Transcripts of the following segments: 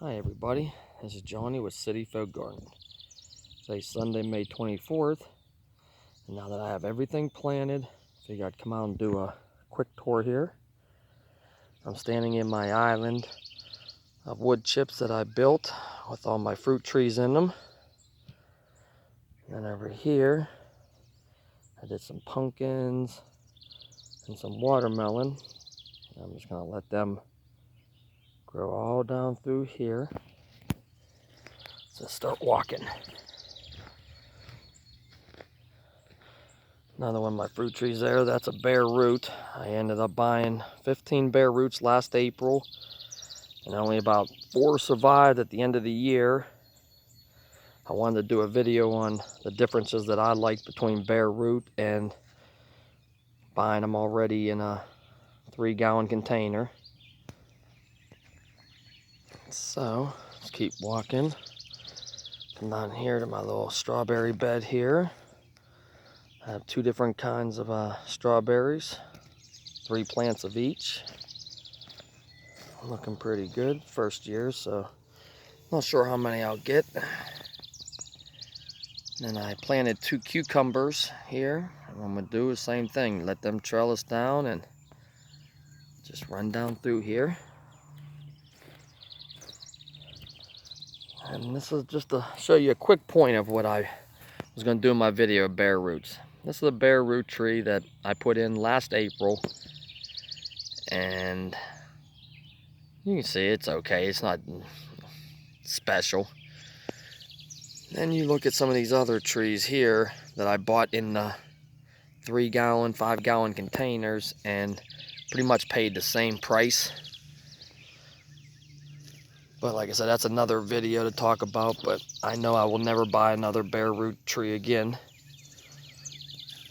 Hi everybody, this is Johnny with City Folk Garden. Today's Sunday, May 24th, and now that I have everything planted, I figured I'd come out and do a quick tour here. I'm standing in my island of wood chips that I built with all my fruit trees in them. And then over here, I did some pumpkins and some watermelon. I'm just gonna let them grow all down through here. So start walking. Another one of my fruit trees there, that's a bare root. I ended up buying 15 bare roots last April, and only about 4 survived at the end of the year. I wanted to do a video on the differences that I like between bare root and buying them already in a 3-gallon container. So, let's keep walking. Come down here to my little strawberry bed here. I have 2 different kinds of strawberries, 3 plants of each. Looking pretty good, first year, so not sure how many I'll get. Then I planted 2 cucumbers here. And what I'm gonna do is the same thing, let them trellis down and just run down through here. And this is just to show you a quick point of what I was gonna do in my video of bare roots. This is a bare root tree that I put in last April, and you can see it's okay, it's not special. Then you look at some of these other trees here that I bought in the 3-gallon, 5-gallon containers and pretty much paid the same price. But like I said, that's another video to talk about, but I know I will never buy another bare root tree again.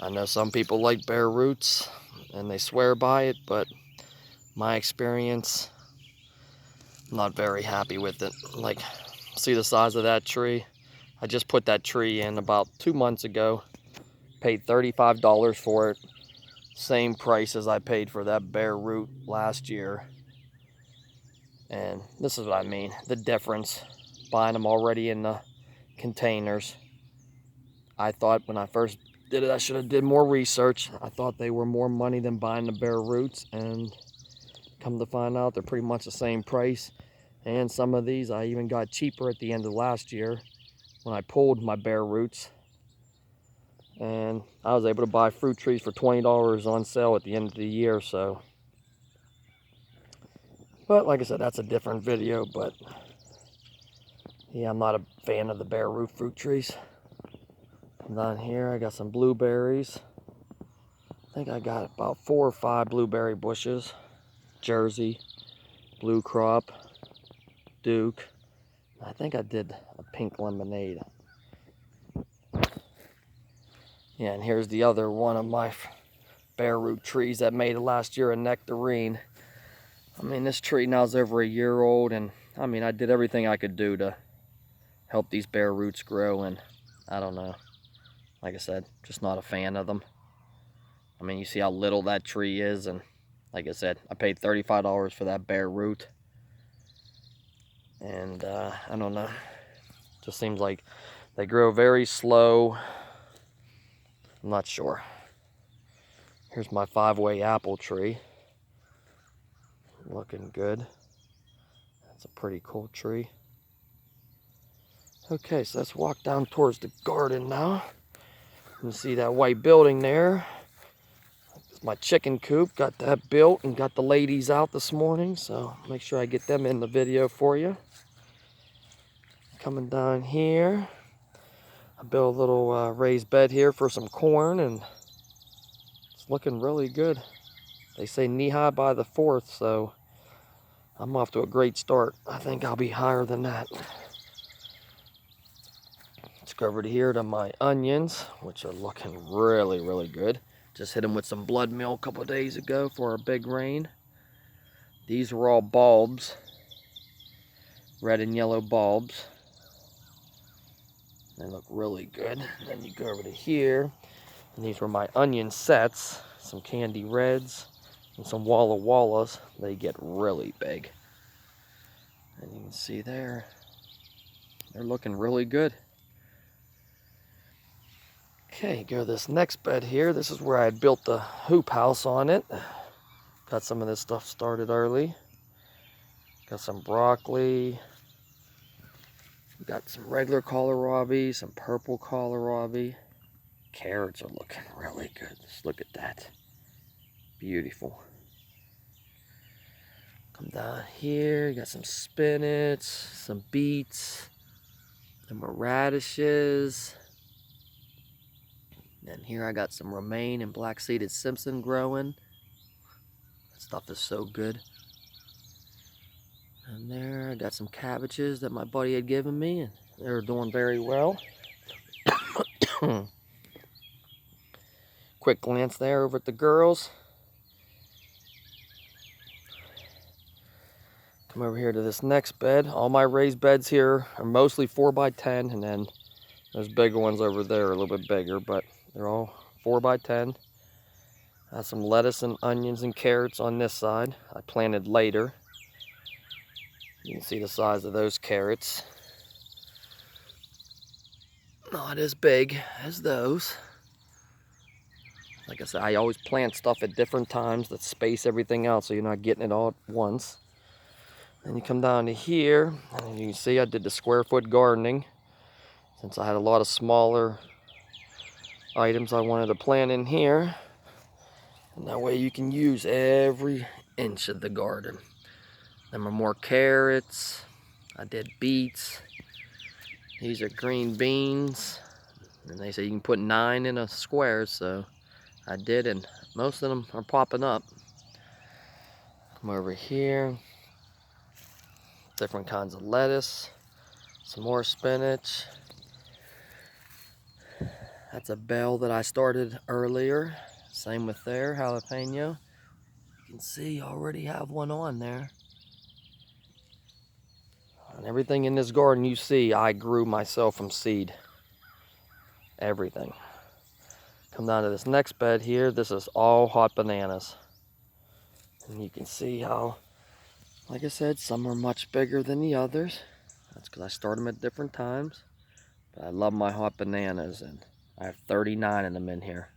I know some people like bare roots and they swear by it, but my experience, I'm not very happy with it. Like, see the size of that tree? I just put that tree in about 2 months ago, paid $35 for it, same price as I paid for that bare root last year. And this is what I mean, the difference, buying them already in the containers. I thought when I first did it, I should have did more research. I thought they were more money than buying the bare roots, and come to find out they're pretty much the same price. And some of these I even got cheaper at the end of last year when I pulled my bare roots. And I was able to buy fruit trees for $20 on sale at the end of the year, so. But like I said, that's a different video, but yeah, I'm not a fan of the bare root fruit trees. Down here, I got some blueberries. I think I got about 4 or 5 blueberry bushes. Jersey, blue crop, Duke. I think I did a pink lemonade. Yeah, and here's the other one of my bare root trees that made it last year, a nectarine. I mean, this tree now is over a year old, and I mean, I did everything I could do to help these bare roots grow, and I don't know. Like I said, just not a fan of them. I mean, you see how little that tree is, and like I said, I paid $35 for that bare root. And I don't know, just seems like they grow very slow. I'm not sure. Here's my 5-way apple tree. Looking good. That's a pretty cool tree. Okay, so let's walk down towards the garden now. You can see that white building there. It's my chicken coop. Got that built and got the ladies out this morning, so make sure I get them in the video for you. Coming down here, I built a little raised bed here for some corn, and it's looking really good. They say knee-high by the 4th, so I'm off to a great start. I think I'll be higher than that. Let's go over to here to my onions, which are looking really, really good. Just hit them with some blood meal a couple days ago for a big rain. These were all bulbs, red and yellow bulbs. They look really good. And then you go over to here, and these were my onion sets, some candy reds and some Walla Wallas. They get really big. And you can see there, they're looking really good. Okay, go to this next bed here. This is where I built the hoop house on it. Got some of this stuff started early. Got some broccoli. Got some regular kohlrabi, some purple kohlrabi. Carrots are looking really good. Just look at that. Beautiful. Come down here, you got some spinach, some beets, some radishes. And here I got some romaine and black-seeded Simpson growing. That stuff is so good. And there I got some cabbages that my buddy had given me, and they're doing very well. Quick glance there over at the girls. Come over here to this next bed. All my raised beds here are mostly 4x10, and then those bigger ones over there are a little bit bigger, but they're all 4x10. I have some lettuce and onions and carrots on this side. I planted later. You can see the size of those carrots. Not as big as those. Like I said, I always plant stuff at different times that space everything out so you're not getting it all at once. Then you come down to here, and you can see I did the square foot gardening. Since I had a lot of smaller items I wanted to plant in here. And that way you can use every inch of the garden. Then more carrots. I did beets. These are green beans. And they say you can put 9 in a square, so I did, and most of them are popping up. Come over here. Different kinds of lettuce. Some more spinach. That's a bell that I started earlier. Same with there, jalapeno. You can see I already have one on there. And everything in this garden you see, I grew myself from seed. Everything. Come down to this next bed here. This is all hot bananas. And you can see how, like I said, some are much bigger than the others. That's because I start them at different times. But I love my hot bananas, and I have 39 of them in here.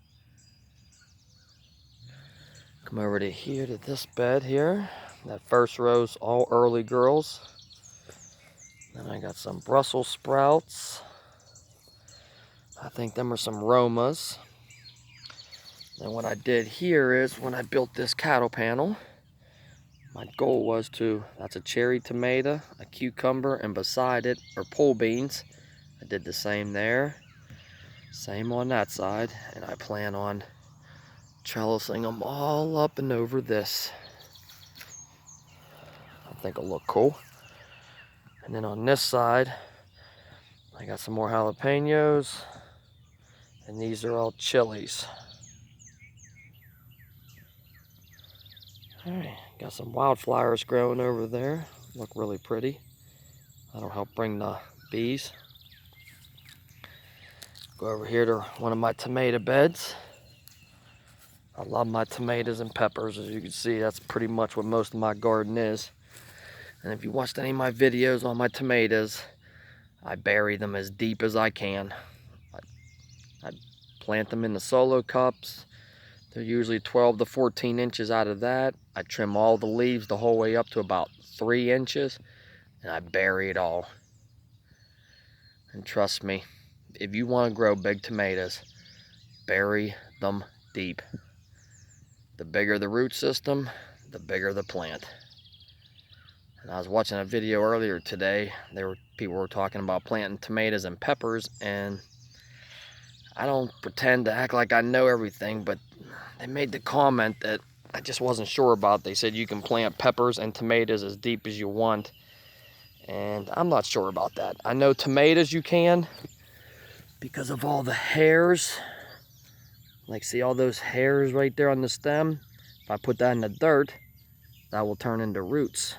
Come over to here, to this bed here. That first row's all early girls. Then I got some Brussels sprouts. I think them are some Romas. And what I did here is, when I built this cattle panel, my goal was to, that's a cherry tomato, a cucumber, and beside it are pole beans. I did the same there. Same on that side. And I plan on trellising them all up and over this. I think it'll look cool. And then on this side, I got some more jalapenos. And these are all chilies. Alright, got some wildflowers growing over there. Look really pretty. That'll help bring the bees. Go over here to one of my tomato beds. I love my tomatoes and peppers. As you can see, that's pretty much what most of my garden is. And if you watched any of my videos on my tomatoes, I bury them as deep as I can. I plant them in the solo cups. They're usually 12 to 14 inches out of that. I trim all the leaves the whole way up to about 3 inches, and I bury it all. And trust me, if you want to grow big tomatoes, bury them deep. The bigger the root system, the bigger the plant. And I was watching a video earlier today. People were talking about planting tomatoes and peppers, and I don't pretend to act like I know everything, but they made the comment that I just wasn't sure about. They said you can plant peppers and tomatoes as deep as you want, and I'm not sure about that. I know tomatoes you can, because of all the hairs. Like, see all those hairs right there on the stem? If I put that in the dirt, that will turn into roots.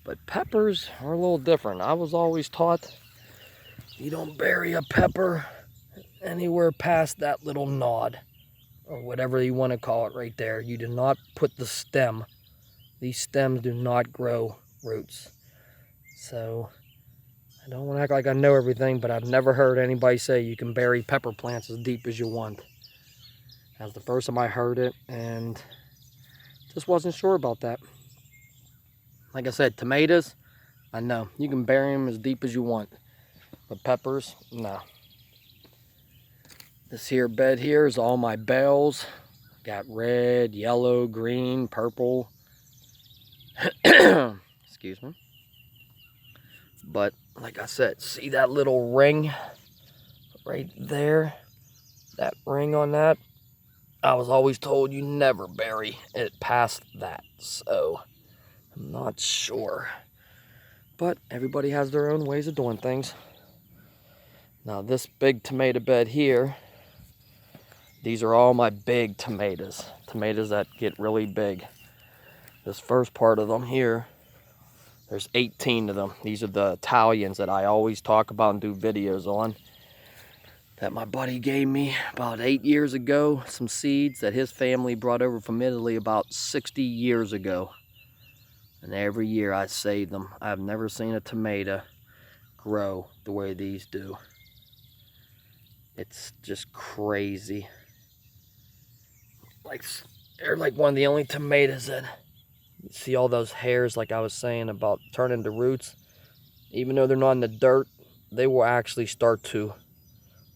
But peppers are a little different. I was always taught you don't bury a pepper anywhere past that little nod, or whatever you want to call it right there. You do not put the stem. These stems do not grow roots. So I don't want to act like I know everything, but I've never heard anybody say you can bury pepper plants as deep as you want. That was the first time I heard it, and just wasn't sure about that. Like I said, tomatoes, I know. You can bury them as deep as you want. But peppers, no. This here bed here is all my bales. Got red, yellow, green, purple. Excuse me. But like I said, see that little ring right there? That ring on that? I was always told you never bury it past that. So I'm not sure. But everybody has their own ways of doing things. Now this big tomato bed here, these are all my big tomatoes. Tomatoes that get really big. This first part of them here, there's 18 of them. These are the Italians that I always talk about and do videos on. That my buddy gave me about 8 years ago. Some seeds that his family brought over from Italy about 60 years ago. And every year I save them. I've never seen a tomato grow the way these do. It's just crazy. Like, they're like one of the only tomatoes that you see all those hairs, like I was saying about turning to roots. Even though they're not in the dirt, they will actually start to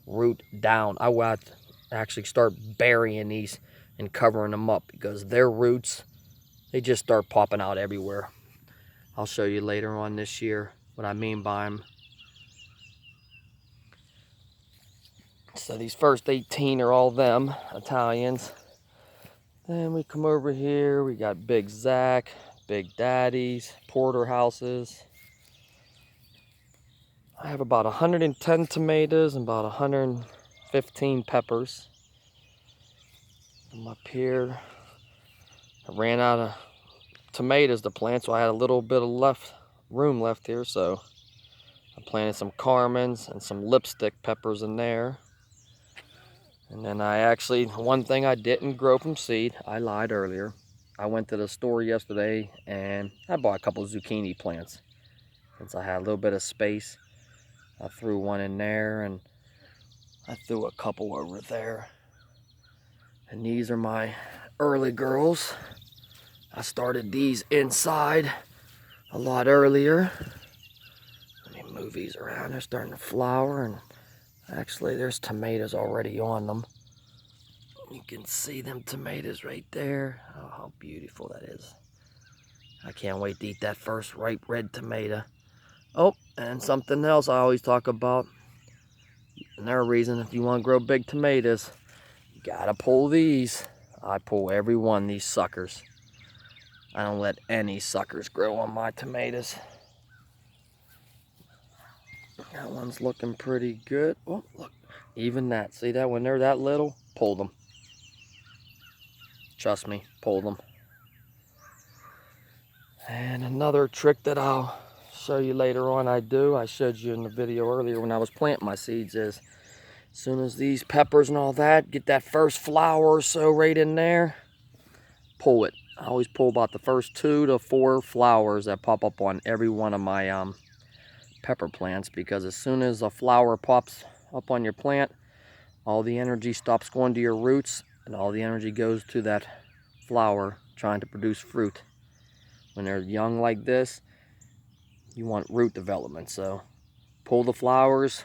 root down. I will have to actually start burying these and covering them up because their roots, they just start popping out everywhere. I'll show you later on this year what I mean by them. So these first 18 are all them, Italians. Then we come over here, we got Big Zach, Big Daddies, porterhouses. I have about 110 tomatoes and about 115 peppers. I'm up here. I ran out of tomatoes to plant, so I had a little bit of room left here, so I planted some Carmens and some lipstick peppers in there. And then one thing I didn't grow from seed, I lied earlier. I went to the store yesterday and I bought a couple of zucchini plants. Since I had a little bit of space, I threw one in there and I threw a couple over there. And these are my early girls. I started these inside a lot earlier. Let me move these around. They're starting to flower, and actually there's tomatoes already on them. You can see them tomatoes right there. Oh, how beautiful that is. I can't wait to eat that first ripe red tomato. Oh, and something else I always talk about. Another reason if you want to grow big tomatoes, you gotta pull these. I pull every one of these suckers. I don't let any suckers grow on my tomatoes. That one's looking pretty good. Oh, look, even that. See that? When they're that little, pull them. Trust me, pull them. And another trick that I'll show you later on I showed you in the video earlier when I was planting my seeds is, as soon as these peppers and all that, get that first flower or so right in there, pull it. I always pull about the first 2 to 4 flowers that pop up on every one of my pepper plants, because as soon as a flower pops up on your plant, all the energy stops going to your roots and all the energy goes to that flower trying to produce fruit. When they're young like this, you want root development, so pull the flowers,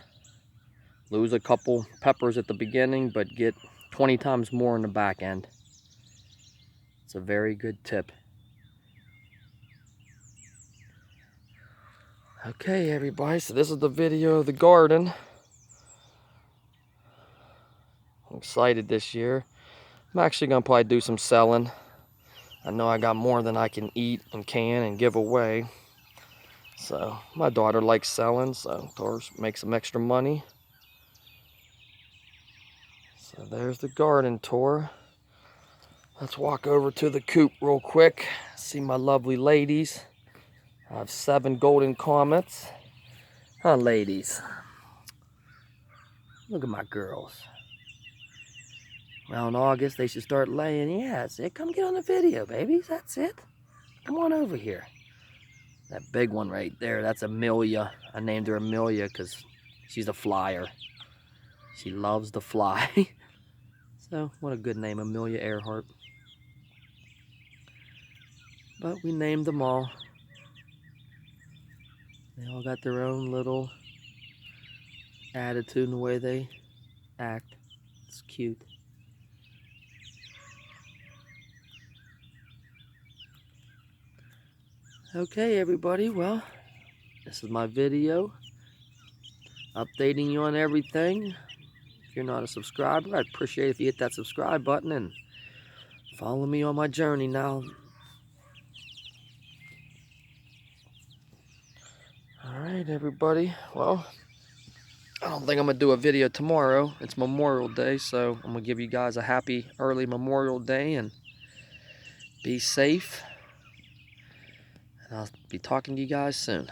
lose a couple peppers at the beginning, but get 20 times more in the back end. It's a very good tip. Okay, everybody, so this is the video of the garden. I'm excited this year. I'm actually gonna probably do some selling. I know I got more than I can eat and can and give away. So my daughter likes selling, so of course make some extra money. So there's the garden tour. Let's walk over to the coop real quick. See my lovely ladies. I have 7 golden comets. Huh, ladies? Look at my girls. Well, in August, they should start laying. Yeah, that's it. Come get on the video, babies. That's it. Come on over here. That big one right there, that's Amelia. I named her Amelia because she's a flyer. She loves to fly. So, what a good name, Amelia Earhart. But we named them all. They all got their own little attitude in the way they act. It's cute. Okay, everybody, well, this is my video updating you on everything. If you're not a subscriber, I'd appreciate if you hit that subscribe button and follow me on my journey now. Alright, everybody, well, I don't think I'm going to do a video tomorrow. It's Memorial Day, so I'm going to give you guys a happy early Memorial Day and be safe. And I'll be talking to you guys soon.